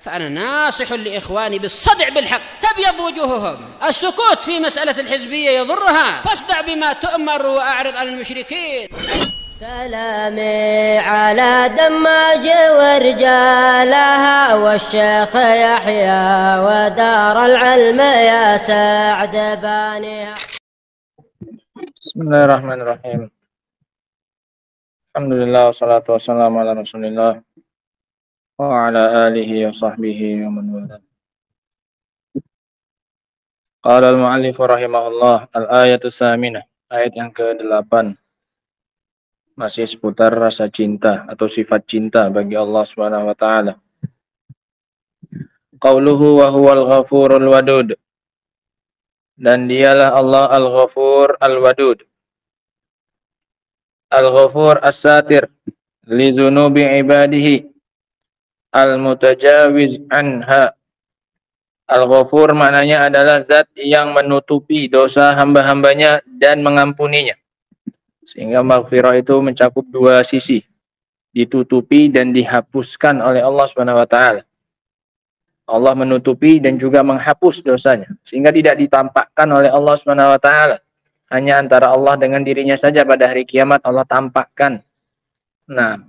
فأنا ناصح لإخواني بالصدع بالحق تبيض وجوههم. السكوت في مسألة الحزبية يضرها، فاصدع بما تؤمر وأعرض عن المشركين. سلامي على دماج ورجالها والشيخ يحيى ودار العلم يا سعد بانيها. بسم الله الرحمن الرحيم. الحمد لله والصلاة والسلام على رسول الله وعلى آله وصحبه ومن والاه. Qala al-mu'allif rahimahullah, al-ayatu tsaminah, ayat yang ke-8. Masih seputar rasa cinta atau sifat cinta bagi Allah Subhanahu wa taala. Qauluhu wa huwal ghafurul wadud. Dan dialah Allah al-Ghafur al-Wadud. Al-Ghafur as-Satir li dzunubi ibadihi al-mutajawiz anha. Al-Ghafur maknanya adalah zat yang menutupi dosa hamba-hambanya dan mengampuninya. Sehingga maghfirah itu mencakup dua sisi, ditutupi dan dihapuskan oleh Allah Subhanahu wa taala. Allah menutupi dan juga menghapus dosanya, sehingga tidak ditampakkan oleh Allah Subhanahu wa taala. Hanya antara Allah dengan dirinya saja pada hari kiamat Allah tampakkan. Nah,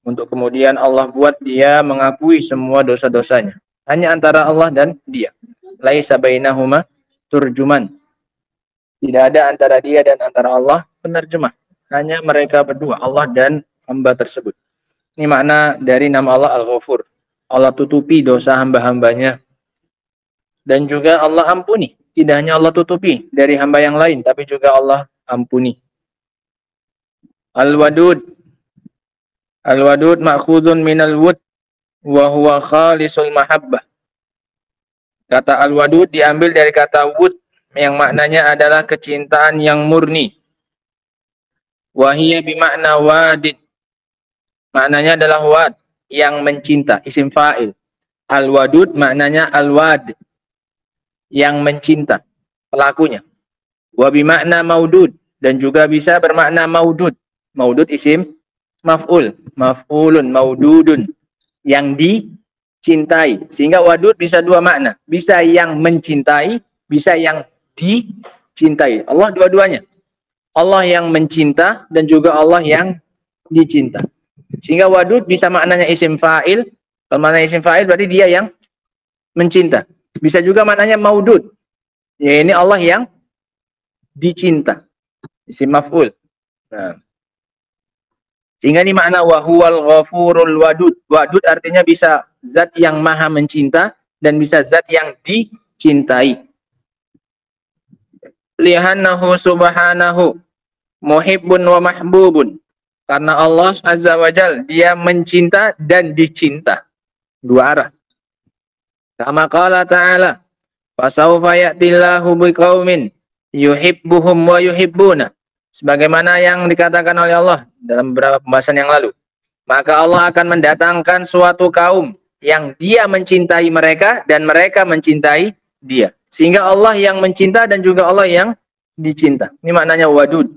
untuk kemudian Allah buat dia mengakui semua dosa-dosanya. Hanya antara Allah dan dia. Laisa bainahuma turjuman. Tidak ada antara dia dan antara Allah penerjemah. Hanya mereka berdua, Allah dan hamba tersebut. Ini makna dari nama Allah Al-Ghafur. Allah tutupi dosa hamba-hambanya. Dan juga Allah ampuni. Tidak hanya Allah tutupi dari hamba yang lain, tapi juga Allah ampuni. Al-Wadud. Al-Wadud ma'khudun minal wud wa huwa khalisul mahabbah. Kata Al-Wadud diambil dari kata wud, yang maknanya adalah kecintaan yang murni. Wahiyya bimakna wadid. Maknanya adalah wad, yang mencinta, isim fa'il. Al-wadud maknanya al-wad, yang mencinta, pelakunya. Wa bimakna maudud, dan juga bisa bermakna maudud. Maudud isim maf'ul, maf'ulun maududun, yang dicintai. Sehingga wadud bisa dua makna, bisa yang mencintai, bisa yang dicintai. Allah dua-duanya. Allah yang mencinta dan juga Allah yang dicinta. Sehingga wadud bisa maknanya isim fa'il. Kalau maknanya isim fa'il berarti dia yang mencinta. Bisa juga maknanya maudud. Ya, ini Allah yang dicinta. Isim maf'ul. Nah. Sehingga ini makna wahuwal ghafurul wadud. Wadud artinya bisa zat yang maha mencinta dan bisa zat yang dicintai. Lihannahu subhanahu muhibbun wa mahbubun. Karena Allah azza wa jal, dia mencinta dan dicinta. Dua arah. Kama qala ta'ala, fasawfa ya'tillahu biqaumin yuhibbuhum wa yuhibbuna. Sebagaimana yang dikatakan oleh Allah dalam beberapa pembahasan yang lalu. Maka Allah akan mendatangkan suatu kaum yang dia mencintai mereka dan mereka mencintai dia. Sehingga Allah yang mencinta dan juga Allah yang dicinta. Ini maknanya wadud.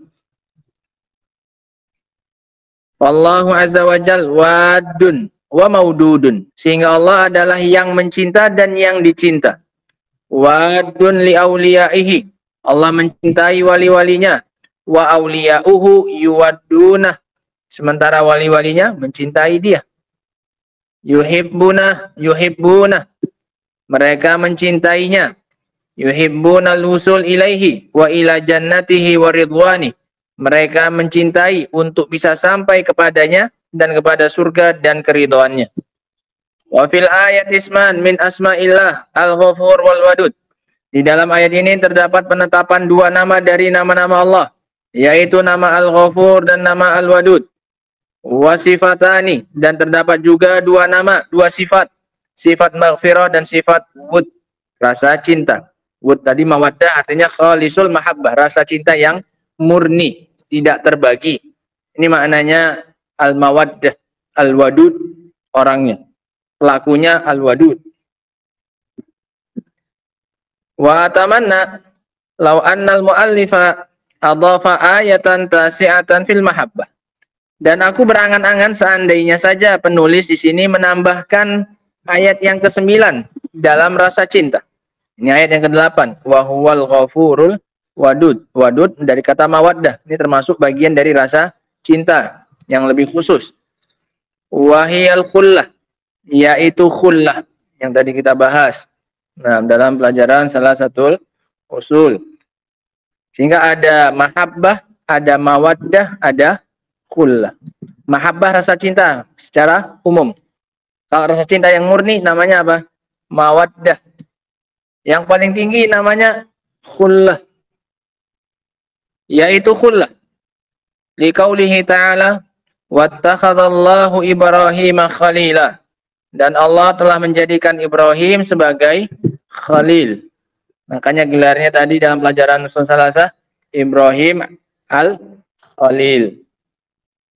Wallahu azza wa jal wadun wa maududun. Sehingga Allah adalah yang mencinta dan yang dicinta. Wadun li awliyaihi. Allah mencintai wali-walinya. Wa awliyauhu yuwaddunah. Sementara wali-walinya mencintai dia. Yuhibbuna. Mereka mencintainya. Yuhibbunal wusul ilaihi wa ila jannatihi wa ridwani. Mereka mencintai untuk bisa sampai kepadanya dan kepada surga dan keridhaannya. Wa fil ayat isman min asma'illah al-Ghafur wal Wadud. Di dalam ayat ini terdapat penetapan dua nama dari nama-nama Allah, yaitu nama Al-Ghafur dan nama Al-Wadud. Wa sifatani, dan terdapat juga dua nama, dua sifat. Sifat maghfirah dan sifat wud, rasa cinta. Wud tadi mawaddah artinya khalisul mahabbah, rasa cinta yang murni, tidak terbagi. Ini maknanya al-mawaddah, al-wadud orangnya. Pelakunya al-wadud. Wa atamanna law annal muallifa adhafa ayatan tasi'atan fil mahabbah. Dan aku berangan-angan seandainya saja penulis di sini menambahkan ayat yang ke-9 dalam rasa cinta. Ini ayat yang ke-8. Wa huwal ghafurul wadud. Wadud dari kata mawaddah. Ini termasuk bagian dari rasa cinta yang lebih khusus. Wahiyal khullah, yaitu khullah yang tadi kita bahas. Nah, dalam pelajaran salah satu usul. Sehingga ada mahabbah, ada mawaddah, ada khullah. Mahabbah rasa cinta secara umum. Kalau rasa cinta yang murni namanya apa? Mawaddah. Yang paling tinggi namanya khullah. Yaitu khullah. Liqaulihi ta'ala, wattakhadallahu Ibrahim khalila. Dan Allah telah menjadikan Ibrahim sebagai khalil. Makanya gelarnya tadi dalam pelajaran usul salasah, Ibrahim al-Khalil.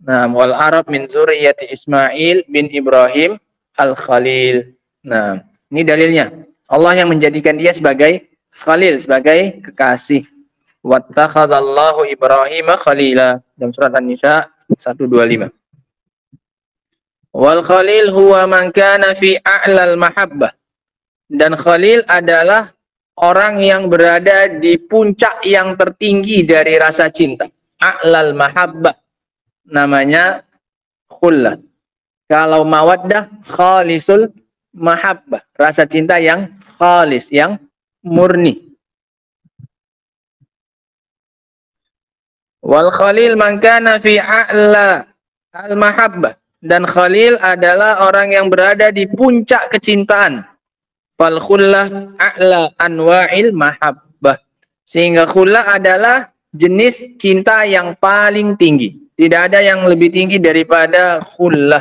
Nah, wal Arab min zuriyati Ismail bin Ibrahim al-Khalil. Nah, ini dalilnya. Allah yang menjadikan dia sebagai khalil, sebagai kekasih. Wattakhadallahu Ibrahim khalila. Dalam surat An-Nisa 125. Wal khalil huwa man kana fi a'lal mahabbah. Dan khalil adalah orang yang berada di puncak yang tertinggi dari rasa cinta. A'lal mahabbah. Namanya khullah. Kalau mawaddah, khalisul mahabbah. Rasa cinta yang khalis, yang murni. Wal khalil man kana fi a'la al mahabbah. Dan khalil adalah orang yang berada di puncak kecintaan. Fal khullah a'la anwa'il mahabbah. Sehingga khullah adalah jenis cinta yang paling tinggi. Tidak ada yang lebih tinggi daripada khullah.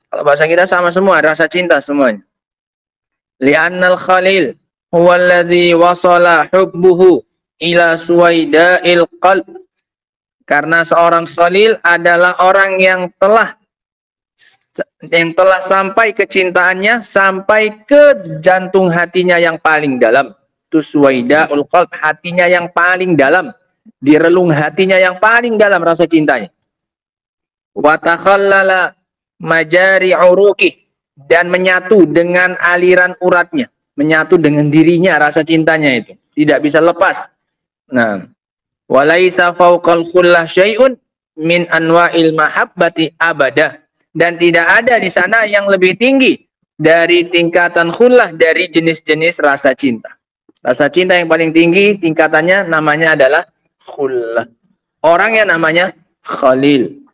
Kalau bahasa kita sama semua, rasa cinta semuanya. Li'annal khalil huwa alladhi wasala hubbuhu ila suwaida'il qalb. Karena seorang khalil adalah orang yang telah sampai kecintaannya sampai ke jantung hatinya yang paling dalam. Itu suwaida'ul qalb, hatinya yang paling dalam. Di relung hatinya yang paling dalam rasa cintanya. Wa takhallala majari uruqi, dan menyatu dengan aliran uratnya, menyatu dengan dirinya rasa cintanya itu, tidak bisa lepas. Nah, walaisa fauqal khullah syai'un min anwa'il mahabbati abada, dan tidak ada di sana yang lebih tinggi dari tingkatan khullah, dari jenis-jenis rasa cinta. Rasa cinta yang paling tinggi tingkatannya namanya adalah khullah. Orang yang namanya khalil.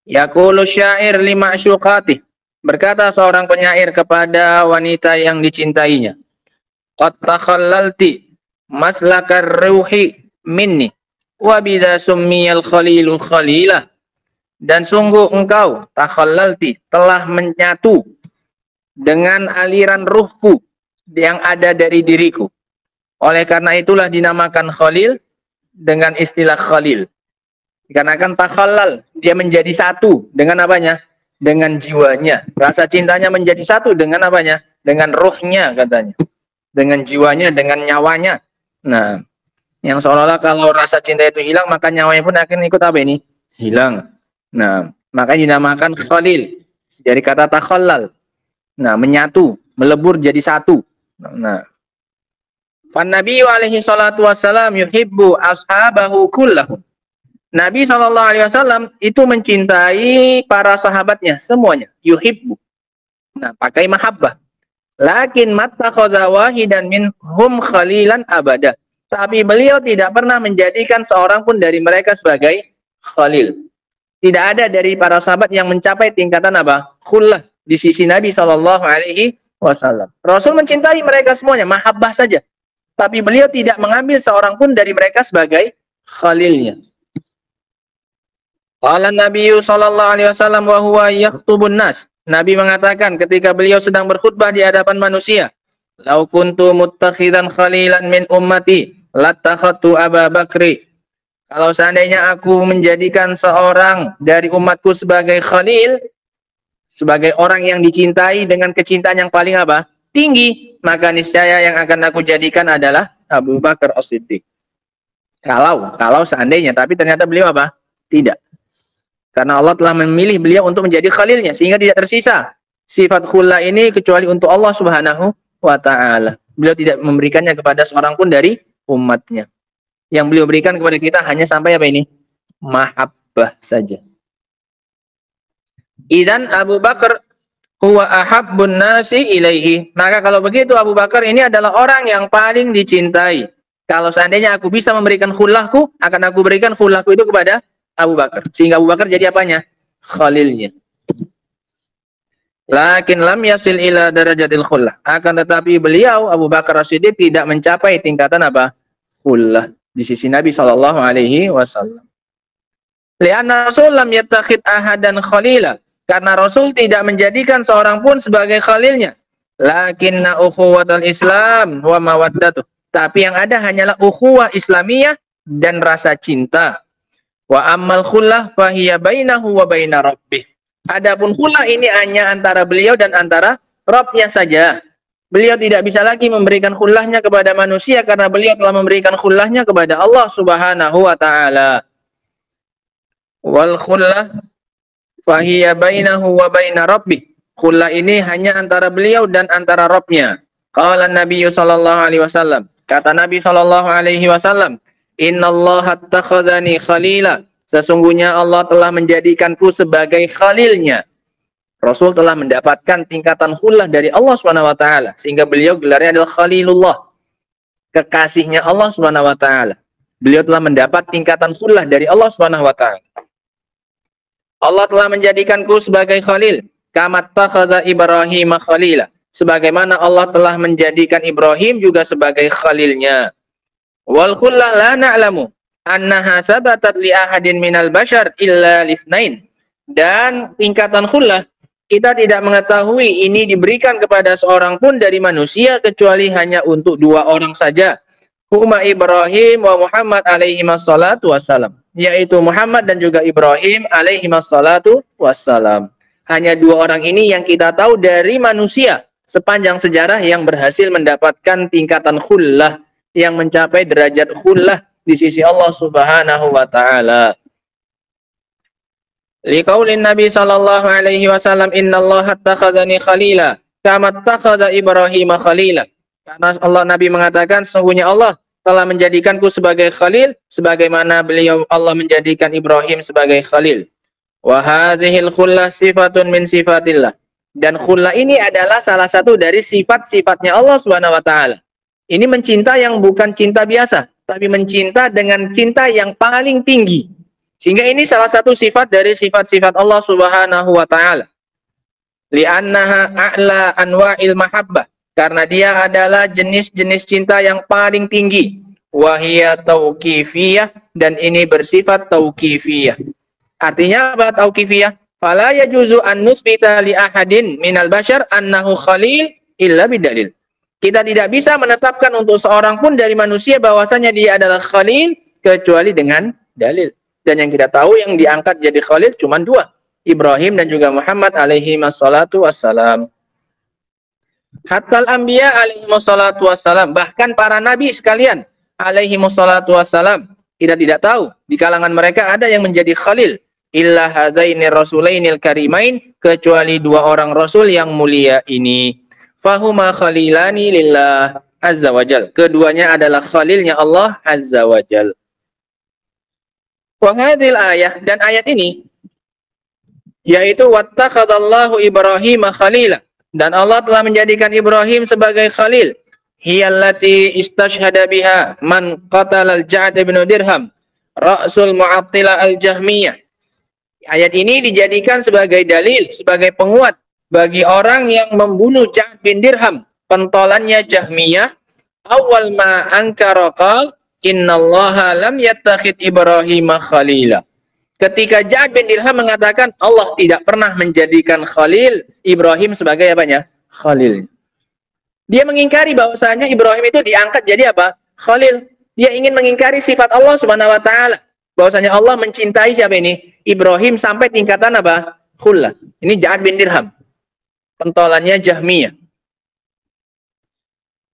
Yaqulu syair li ma'syuqati. Berkata seorang penyair kepada wanita yang dicintainya. Qad takhallalti maslakar ruhi minni wa bidza summiyal khalilu khalilah. Dan sungguh engkau takhallalti, telah menyatu dengan aliran ruhku yang ada dari diriku. Oleh karena itulah dinamakan khalil dengan istilah khalil. Dikarenakan takhallal, dia menjadi satu dengan apanya? Dengan jiwanya. Rasa cintanya menjadi satu dengan apanya? Dengan ruhnya katanya. Dengan jiwanya, dengan nyawanya. Nah, yang seolah-olah kalau rasa cinta itu hilang, maka nyawanya pun akan ikut apa ini? Hilang. Nah, makanya dinamakan khalil. Dari kata takhallal. Nah, menyatu, melebur jadi satu. Nah, fan Nabi alaihi salatu wassalam yuhibbu ashabahu kullahum. Nabi SAW itu mencintai para sahabatnya semuanya. Yuhibbu. Nah, pakai mahabbah. Lakin mattakhadha wahidan minhum khalilan abada. Tapi beliau tidak pernah menjadikan seorang pun dari mereka sebagai khalil. Tidak ada dari para sahabat yang mencapai tingkatan apa? Khullah di sisi Nabi SAW. Rasul mencintai mereka semuanya, mahabbah saja. Tapi beliau tidak mengambil seorang pun dari mereka sebagai khalilnya. Qala Nabi sallallahu alaihi wasallam wa huwa yakhtubun nas. Nabi mengatakan ketika beliau sedang berkhutbah di hadapan manusia, "Lau kuntu muttakhidan khalilan min ummati, lattakhadtu Abu Bakri." Kalau seandainya aku menjadikan seorang dari umatku sebagai khalil, sebagai orang yang dicintai dengan kecintaan yang paling apa? Tinggi, maka niscaya yang akan aku jadikan adalah Abu Bakar As-Siddiq. Kalau seandainya, tapi ternyata beliau apa? Tidak. Karena Allah telah memilih beliau untuk menjadi khalilnya, sehingga tidak tersisa sifat khullah ini kecuali untuk Allah Subhanahu wa ta'ala. Beliau tidak memberikannya kepada seorang pun dari umatnya. Yang beliau berikan kepada kita hanya sampai apa ini? Mahabbah saja. Idzan Abu Bakar huwa ahabbun nasi ilaihi. Maka kalau begitu Abu Bakar ini adalah orang yang paling dicintai. Kalau seandainya aku bisa memberikan khullahku, akan aku berikan khullahku itu kepada Abu Bakar. Sehingga Abu Bakar jadi apanya? Khalilnya. Lakin lam yasil ila darajatil khullah. Akan tetapi beliau Abu Bakar As-Siddiq tidak mencapai tingkatan apa? Khullah di sisi Nabi sallallahu alaihi wasallam. Li'anna Rasul lam yattakhid ahadan khalila. Karena Rasul tidak menjadikan seorang pun sebagai khalilnya. Lakinna ukhuwatul Islam wa mawaddatuh. Tapi yang ada hanyalah ukhuwah Islamiyah dan rasa cinta. Wa ammal khullah fahiya bainahu wa baina rabbih. Adapun khullah ini hanya antara beliau dan antara Rabb-nya saja. Beliau tidak bisa lagi memberikan khullahnya kepada manusia karena beliau telah memberikan khullahnya kepada Allah Subhanahu wa ta'ala. Wal khullah fahiya bainahu wa baina rabbih. Khullah ini hanya antara beliau dan antara Rabb-nya. Qala Nabi sallallahu alaihi wasallam. Kata Nabi sallallahu alaihi wasallam, "Innallaha attakhadhani khalila." Sesungguhnya Allah telah menjadikanku sebagai khalilnya. Rasul telah mendapatkan tingkatan khullah dari Allah Subhanahu wa taala sehingga beliau gelarnya adalah Khalilullah. Kekasihnya Allah Subhanahu wa taala. Beliau telah mendapat tingkatan khullah dari Allah Subhanahu wa taala. Allah telah menjadikanku sebagai khalil, kama takhadha Ibrahim khalila. Sebagaimana Allah telah menjadikan Ibrahim juga sebagai khalilnya. Wal khullah la na'lamu annaha sabatat li ahadin minal bashar illa lisnain. Dan tingkatan khullah kita tidak mengetahui ini diberikan kepada seorang pun dari manusia kecuali hanya untuk dua orang saja. Huma Ibrahim wa Muhammad alaihi wassalatu wassalam. Yaitu Muhammad dan juga Ibrahim alaihi wassalatu wassalam. Hanya dua orang ini yang kita tahu dari manusia sepanjang sejarah yang berhasil mendapatkan tingkatan khullah, yang mencapai derajat khullah di sisi Allah Subhanahu wa taala. Liqaulin Nabi sallallahu alaihi wasallam, "Innallaha attakhadhani khalila kama attakhadha Ibrahim khalila." Karena Allah, Nabi mengatakan, sesungguhnya Allah telah menjadikanku sebagai khalil sebagaimana Allah menjadikan Ibrahim sebagai khalil. Wa hadhil khullah sifatun min sifatillah. Dan khullah ini adalah salah satu dari sifat-sifatnya Allah Subhanahu wa taala. Ini mencinta yang bukan cinta biasa, tapi mencinta dengan cinta yang paling tinggi. Sehingga ini salah satu sifat dari sifat-sifat Allah Subhanahu wa taala. Li'annaha a'la anwa'il mahabbah. Karena dia adalah jenis-jenis cinta yang paling tinggi. Wahiyya tauqifiyah, dan ini bersifat tauqifiyah. Artinya apa tauqifiyah? Fala yajuzu an nusbita li ahadin minal bashar annahu khalil illa bidalil. Kita tidak bisa menetapkan untuk seorang pun dari manusia bahwasanya dia adalah khalil kecuali dengan dalil. Dan yang kita tahu yang diangkat jadi khalil cuma dua, Ibrahim dan juga Muhammad alaihi wassalatu wassalam. Hatta al-anbiya alaihi wassalatu wassalam, bahkan para nabi sekalian alaihi wassalatu wassalam, kita tidak tahu di kalangan mereka ada yang menjadi khalil illa hadaini rasulainil karimain, kecuali dua orang rasul yang mulia ini. Fahuma khalilani lillah azza wajal. Keduanya adalah khalilnya Allah azza wajal. Wa hadhil ayah, dan ayat ini yaitu wattakhadallahu Ibrahim khalila, dan Allah telah menjadikan Ibrahim sebagai khalil. Hiyallati istashhada biha man qatala al-Ja'd bin Dirham ra'sul mu'attilah al-Jahmiyah. Ayat ini dijadikan sebagai dalil, sebagai penguat bagi orang yang membunuh Ja'd bin Dirham, pentolannya Jahmiyah. Awal ma ankara qal innallaha lam yattakhid Ibrahim khalila. Ketika Ja'd bin Dirham mengatakan Allah tidak pernah menjadikan khalil Ibrahim sebagai apanya? Khalil. Dia mengingkari bahwasanya Ibrahim itu diangkat jadi apa? Khalil. Dia ingin mengingkari sifat Allah Subhanahu wa taala. Bahwasanya Allah mencintai siapa ini? Ibrahim sampai tingkatan apa? Khullah. Ini Ja'd bin Dirham, pentolannya Jahmiyah.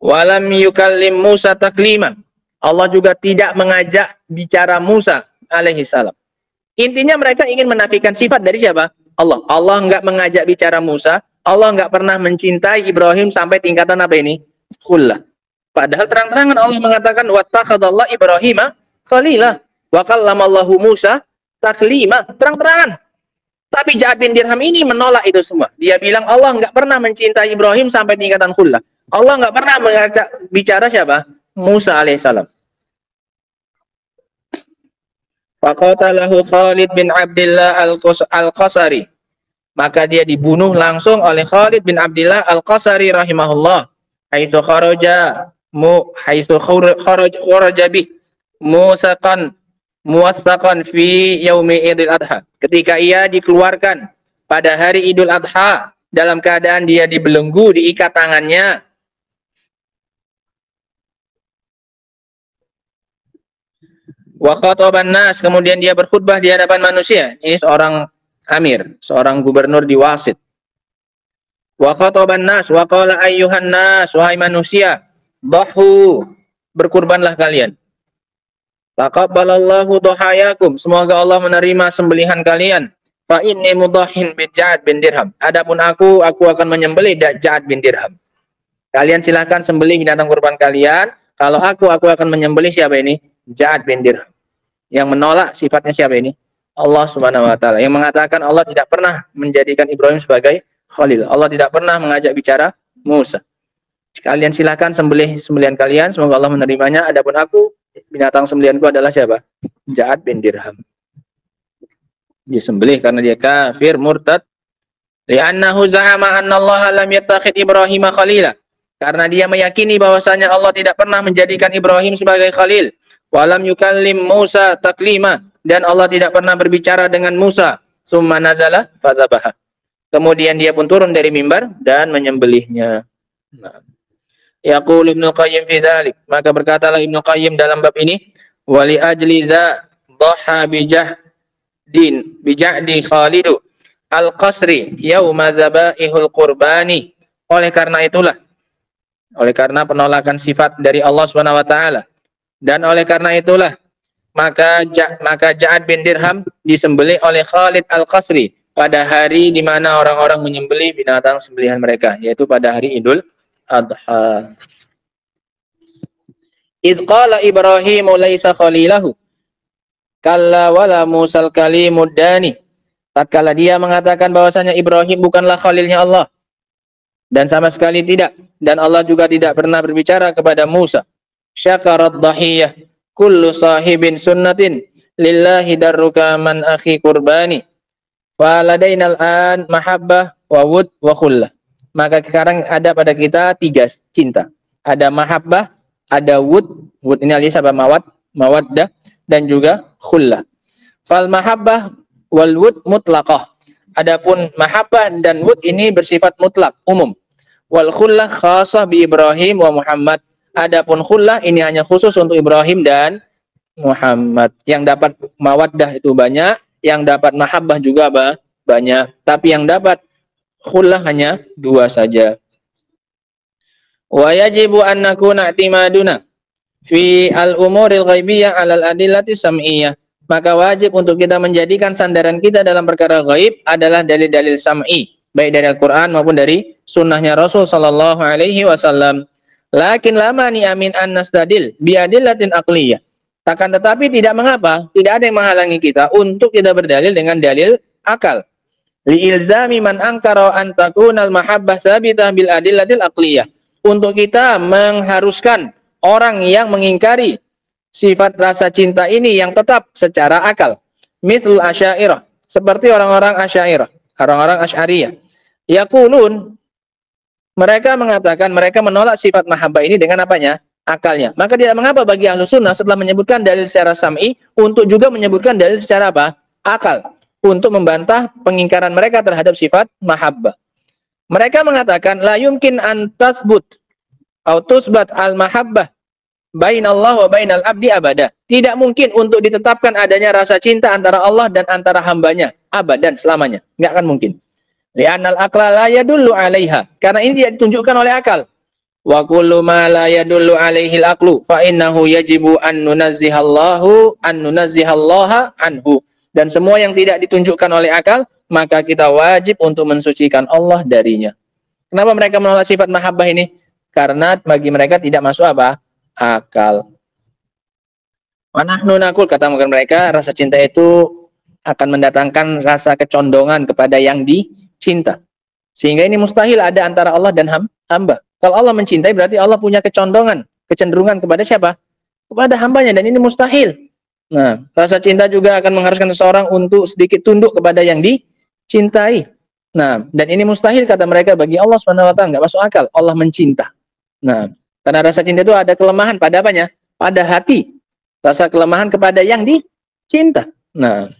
Walam yukallim Musa taklima. Allah juga tidak mengajak bicara Musa alaihi salam. Intinya mereka ingin menafikan sifat dari siapa? Allah. Allah enggak mengajak bicara Musa, Allah nggak pernah mencintai Ibrahim sampai tingkatan apa ini? Khullah. Padahal terang-terangan Allah mengatakan wattakhadallahu Ibrahima khalila wa kallamallahu Musa taklima. Terang-terangan. Tapi Ja'ad bin Dirham ini menolak itu semua. Dia bilang Allah nggak pernah mencintai Ibrahim sampai tingkatan khullah. Allah nggak pernah bicara siapa? Musa alaihissalam. Faqatalahu Khalid bin Abdullah al-Qasari. Maka dia dibunuh langsung oleh Khalid bin Abdullah al-Qasari rahimahullah. Haitsu kharaja bih muwassaqan fi yaumi Idul Adha. Ketika ia dikeluarkan pada hari Idul Adha dalam keadaan dia dibelenggu, diikat tangannya. Wa khataban nas, kemudian dia berkhutbah di hadapan manusia. Ini seorang amir, seorang gubernur di Wasit. Wa khataban nas wa qala ayyuhan nas, wahai manusia, dhahu, berkurbanlah kalian. Taqabbalallahu dhahayakum, semoga Allah menerima sembelihan kalian. Fa inni mudahhin bi Ja'ad bin Dirham. Adapun aku akan menyembelih Ja'ad bin Dirham. Kalian silakan sembelih binatang kurban kalian. Kalau aku akan menyembelih siapa ini? Ja'ad bin Dirham. Yang menolak sifatnya siapa ini? Allah Subhanahu wa taala. Yang mengatakan Allah tidak pernah menjadikan Ibrahim sebagai khalil. Allah tidak pernah mengajak bicara Musa. Kalian silakan sembelih sembelihan kalian, semoga Allah menerimanya. Adapun aku, binatang sembelihanku adalah siapa? Ja'ad bin Dirham. Disembelih karena dia kafir murtad. Li'annahu za'ama anna Allah lam yattakhid Ibrahim khalila. Karena dia meyakini bahwasanya Allah tidak pernah menjadikan Ibrahim sebagai khalil. Walam yukallim Musa taklima, dan Allah tidak pernah berbicara dengan Musa. Summa nazala fadzabaha. Kemudian dia pun turun dari mimbar dan menyembelihnya. Nah. Yaqul Ibnu Qayyim fi dzalik, maka berkatalah Ibnu Qayyim dalam bab ini, wali ajli dza dhaha bija'di Khalidu al-Qasri yauma dzabaihul qurbani. Oleh karena penolakan sifat dari Allah Subhanahu wa taala, dan oleh karena itulah maka Ja'ad bin Dirham disembelih oleh Khalid al-Qasri pada hari di mana orang-orang menyembelih binatang sembelihan mereka, yaitu pada hari Idul Adha. Idh qala Ibrahimu laisa khalilahu kalla wala Musal kalimud dani. Tatkala dia mengatakan bahwasanya Ibrahim bukanlah khalilnya Allah, dan sama sekali tidak, dan Allah juga tidak pernah berbicara kepada Musa. Syakarat dhahiyah kullu sahibin sunnatin lillahi darruka man akhi qurbani. Faladainal an mahabbah wa wud wa khullah. Maka sekarang ada pada kita 3 cinta. Ada mahabbah, ada wud ini alias apa? Mawaddah, dan juga khullah. Fal mahabbah wal wud mutlaqah. Adapun mahabbah dan wud ini bersifat mutlak, umum. Wal khullah khasah bi Ibrahim wa Muhammad. Adapun khullah ini hanya khusus untuk Ibrahim dan Muhammad. Yang dapat mawaddah itu banyak, yang dapat mahabbah juga banyak. Tapi yang dapat khullah hanya 2 saja. Wa yajibu an nakuna i'timaduna fi al-umuril ghaibiyah 'alal adillati sam'iyah. Maka wajib untuk kita menjadikan sandaran kita dalam perkara gaib adalah dalil-dalil sam'i, baik dari Al-Qur'an maupun dari sunnahnya Rasul sallallahu alaihi wasallam. Lakin lama ni amin an nastadil bi adillatin aqliyah. Takkan tetapi tidak mengapa, tidak ada yang menghalangi kita untuk kita berdalil dengan dalil akal. Li ilzami man angkara an takunal mahabbah sabitah bil adillatil aqliyah. Untuk kita mengharuskan orang yang mengingkari sifat rasa cinta ini yang tetap secara akal. Mithlul Asy'ariyah, seperti orang-orang Asy'ariyah, orang-orang Asy'ariyah. Yaqulun, mereka mengatakan mereka menolak sifat mahabbah ini dengan apanya? Akalnya. Maka tidak mengapa bagi ahlu sunnah setelah menyebutkan dalil secara sam'i untuk juga menyebutkan dalil secara apa? Akal. Untuk membantah pengingkaran mereka terhadap sifat mahabbah. Mereka mengatakan la yumkin an tasbut atau tusbat al-mahabbah bainallah wa bainal abdi abada. Tidak mungkin untuk ditetapkan adanya rasa cinta antara Allah dan antara hambanya abadan, selamanya. Enggak akan mungkin. Li'annal aqla la yadullu 'alaiha. Karena ini tidak ditunjukkan oleh akal. Wa kullu ma la yadullu 'alaihi al-aqlu fa innahu yajibu an nunazzihallaha anhu. Dan semua yang tidak ditunjukkan oleh akal, maka kita wajib untuk mensucikan Allah darinya. Kenapa mereka menolak sifat mahabbah ini? Karena bagi mereka tidak masuk apa? Akal. Wa nahnu naqul, kata mereka, rasa cinta itu akan mendatangkan rasa kecondongan kepada yang dicinta. Sehingga ini mustahil ada antara Allah dan hamba. Kalau Allah mencintai berarti Allah punya kecondongan, kecenderungan kepada siapa? Kepada hambanya, dan ini mustahil. Nah, rasa cinta juga akan mengharuskan seseorang untuk sedikit tunduk kepada yang dicintai. Nah, dan ini mustahil kata mereka bagi Allah SWT, nggak masuk akal. Allah mencinta. Nah, karena rasa cinta itu ada kelemahan pada apanya? Pada hati. Rasa kelemahan kepada yang dicinta. Nah,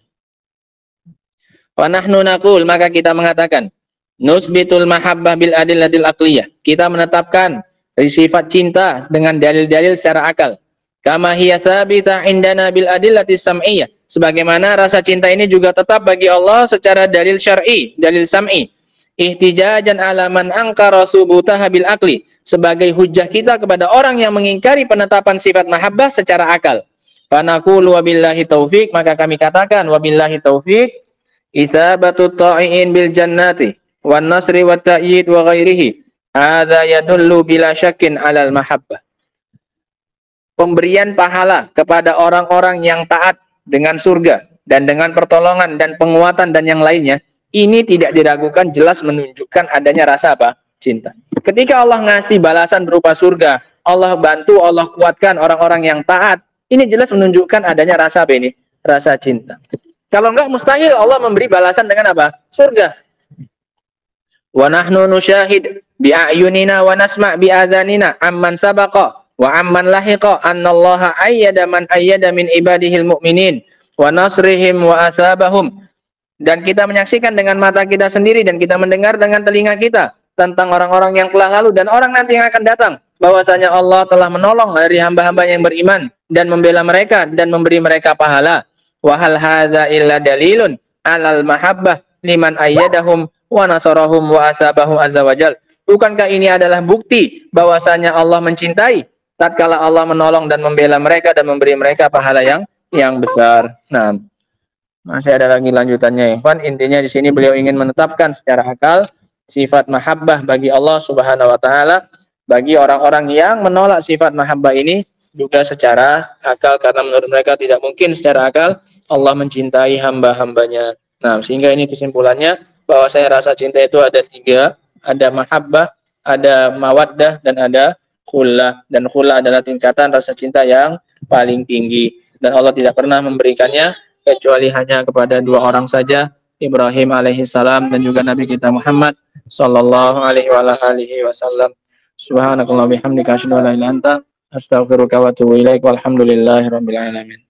wa nahnu naqul, maka kita mengatakan, nusbitul mahabbah bil adillatil aqliyah. Kita menetapkan sifat cinta dengan dalil-dalil secara akal. Kama hiya tsabita indana bil adillatis sam'iyah. Sebagaimana rasa cinta ini juga tetap bagi Allah secara dalil syar'i, dalil sam'i. Ihtijajan ala man ankara subutaha bil aqli. Sebagai hujjah kita kepada orang yang mengingkari penetapan sifat mahabbah secara akal. Fa naqulu wabillahi taufik, maka kami katakan wabillahi taufik, itsabatut ta'iin bil jannati wan nasri wat ta'yid wa ghairihi. Hadza yadullu bila syakkin 'alal mahabbah. Pemberian pahala kepada orang-orang yang taat dengan surga dan dengan pertolongan dan penguatan dan yang lainnya, ini tidak diragukan, jelas menunjukkan adanya rasa apa? Cinta. Ketika Allah ngasih balasan berupa surga, Allah bantu, Allah kuatkan orang-orang yang taat, ini jelas menunjukkan adanya rasa apa ini? Rasa cinta. Kalau enggak, mustahil Allah memberi balasan dengan apa? Surga. Wa nahnu nusyahid bi'ayunina wa nasma' bi'adhanina amman sabaqa wa amman lahiqa annallaha ayyada man ayyada min ibadihil mu'minin wa nasrihim wa asabahum. Dan kita menyaksikan dengan mata kita sendiri dan kita mendengar dengan telinga kita tentang orang-orang yang telah lalu dan orang nanti yang akan datang, bahwasanya Allah telah menolong dari hamba-hamba yang beriman dan membela mereka dan memberi mereka pahala. Wa hal hadza illa dalilun 'alal mahabbah liman ayyadahum wa nasarahum wa asabahum azza wajal. Bukankah ini adalah bukti bahwasanya Allah mencintai tatkala Allah menolong dan membela mereka dan memberi mereka pahala yang besar. Nah, masih ada lagi lanjutannya, Ikhwan. Intinya di sini beliau ingin menetapkan secara akal sifat mahabbah bagi Allah Subhanahu wa taala. Bagi orang-orang yang menolak sifat mahabbah ini juga secara akal, karena menurut mereka tidak mungkin secara akal Allah mencintai hamba-hambanya. Nah, sehingga ini kesimpulannya bahwa saya rasa cinta itu ada tiga, ada mahabbah, ada mawaddah, dan ada khullah. Dan khullah adalah tingkatan rasa cinta yang paling tinggi, dan Allah tidak pernah memberikannya kecuali hanya kepada dua orang saja, Ibrahim alaihissalam dan juga Nabi kita Muhammad sallallahu alaihi wasallam. Subhanakallah bihamdika asyhadu an la ilaha illa anta astaghfiruka wa atubu ilaik walhamdulillahi rabbil alamin.